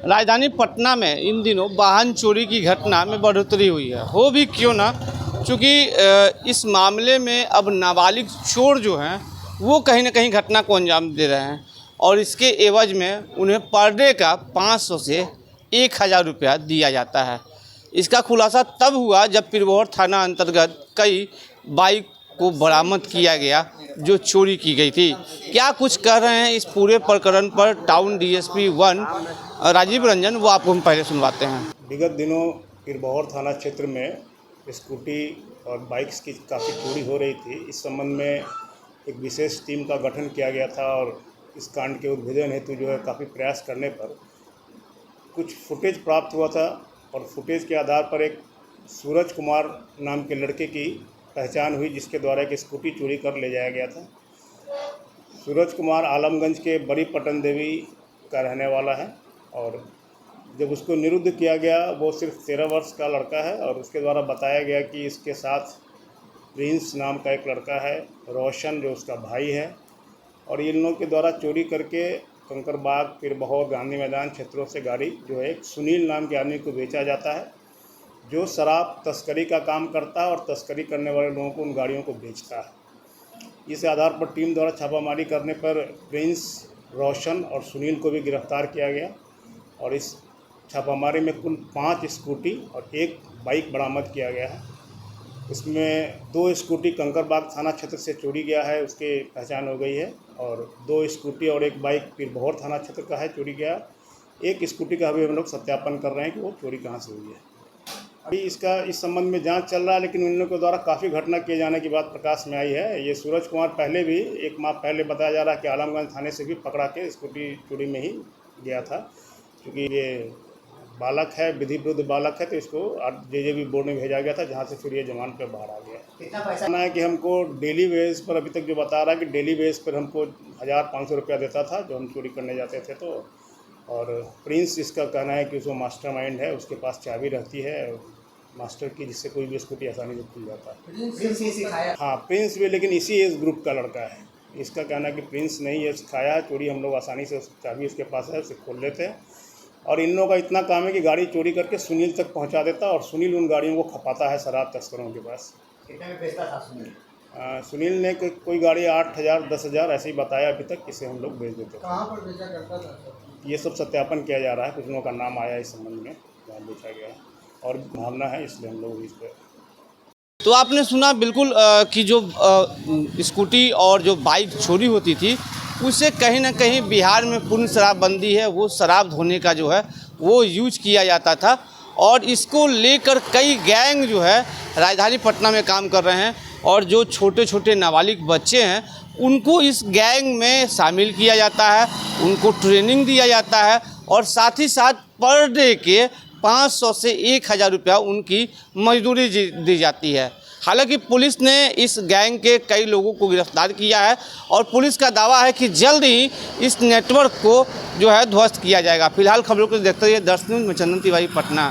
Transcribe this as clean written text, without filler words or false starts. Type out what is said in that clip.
राजधानी पटना में इन दिनों वाहन चोरी की घटना में बढ़ोतरी हुई है। हो भी क्यों ना, क्योंकि इस मामले में अब नाबालिग चोर जो हैं वो कहीं ना कहीं घटना को अंजाम दे रहे हैं और इसके एवज में उन्हें पर डे का 500 से 1000 रुपया दिया जाता है। इसका खुलासा तब हुआ जब पिरबोहर थाना अंतर्गत कई बाइक को बरामद किया गया जो चोरी की गई थी। क्या कुछ कह रहे हैं इस पूरे प्रकरण पर टाउन डीएसपी 1 राजीव रंजन, वो आपको हम पहले सुनवाते हैं। विगत दिनों पिरबोहर थाना क्षेत्र में स्कूटी और बाइक्स की काफ़ी चोरी हो रही थी। इस संबंध में एक विशेष टीम का गठन किया गया था और इस कांड के उद्भेदन हेतु जो है काफ़ी प्रयास करने पर कुछ फुटेज प्राप्त हुआ था और फुटेज के आधार पर एक सूरज कुमार नाम के लड़के की पहचान हुई जिसके द्वारा एक स्कूटी चोरी कर ले जाया गया था। सूरज कुमार आलमगंज के बड़ी पटन देवी का रहने वाला है और जब उसको निरुद्ध किया गया वो सिर्फ 13 वर्ष का लड़का है और उसके द्वारा बताया गया कि इसके साथ प्रिंस नाम का एक लड़का है, रोशन जो उसका भाई है, और इन लोगों के द्वारा चोरी करके कंकरबाग, पिरबोहर, गांधी मैदान क्षेत्रों से गाड़ी जो है एक सुनील नाम के आदमी को बेचा जाता है जो शराब तस्करी का काम करता है और तस्करी करने वाले लोगों को उन गाड़ियों को बेचता है। इस आधार पर टीम द्वारा छापामारी करने पर प्रिंस, रोशन और सुनील को भी गिरफ्तार किया गया और इस छापामारी में कुल 5 स्कूटी और 1 बाइक बरामद किया गया है। इसमें 2 स्कूटी कंकरबाग थाना क्षेत्र से चोरी गया है, उसकी पहचान हो गई है, और 2 स्कूटी और 1 बाइक पिरबोहर थाना क्षेत्र का है, चोरी गया। 1 स्कूटी का अभी हम लोग सत्यापन कर रहे हैं कि वो चोरी कहाँ से हुई है। अभी इसका इस संबंध में जांच चल रहा है, लेकिन उन लोगों के द्वारा काफ़ी घटना किए जाने की बात प्रकाश में आई है। ये सूरज कुमार पहले भी 1 माह पहले बताया जा रहा है कि आलमगंज थाने से भी पकड़ा के स्कूटी चोरी में ही गया था। क्योंकि ये बालक है, विधि विरुद्ध बालक है, तो इसको जेजेबी बोर्ड में भेजा गया था जहाँ से फिर ये जमानत पर बाहर आ गया। कितना पैसा है कि हमको डेली बेस पर, अभी तक जो बता रहा है कि डेली बेस पर हमको 1500 रुपया देता था जो हम चोरी करने जाते थे। तो और प्रिंस इसका कहना है कि उसको मास्टरमाइंड है, उसके पास चाबी रहती है मास्टर की, जिससे कोई भी स्कूटी आसानी से खुल जाता है। प्रिंस ही सिखाया? हाँ, प्रिंस भी, लेकिन इसी एज ग्रुप का लड़का है। इसका कहना है कि प्रिंस नहीं ये सिखाया है, चोरी हम लोग आसानी से चाबी उसके पास है, उसे खोल लेते हैं। और इन लोगों का इतना काम है कि गाड़ी चोरी करके सुनील तक पहुंचा देता और सुनील उन गाड़ियों को खपाता है शराब तस्करों के पास। कितने में बेचता था सुनील? सुनील ने कोई गाड़ी 8000, 10,000 ऐसे ही बताया अभी तक, इसे हम लोग बेच देते। कहाँ पर बेचा करता था? ये सब सत्यापन किया जा रहा है, कुछ लोगों का नाम आया इस संबंध में जहाँ बेचा गया है और भावना है, इसलिए हम लोग इस पर। तो आपने सुना बिल्कुल कि जो स्कूटी और जो बाइक चोरी होती थी उससे कहीं ना कहीं बिहार में पूर्ण शराबबंदी है, वो शराब धोने का जो है वो यूज किया जाता था और इसको लेकर कई गैंग जो है राजधानी पटना में काम कर रहे हैं और जो छोटे छोटे नाबालिग बच्चे हैं उनको इस गैंग में शामिल किया जाता है, उनको ट्रेनिंग दिया जाता है और साथ ही साथ पर डे के 500 से 1000 रुपया उनकी मजदूरी दी जाती है। हालांकि पुलिस ने इस गैंग के कई लोगों को गिरफ्तार किया है और पुलिस का दावा है कि जल्द ही इस नेटवर्क को जो है ध्वस्त किया जाएगा। फिलहाल खबरों को देखते हुए दर्शक न्यूज़ में चंदन तिवारी, पटना।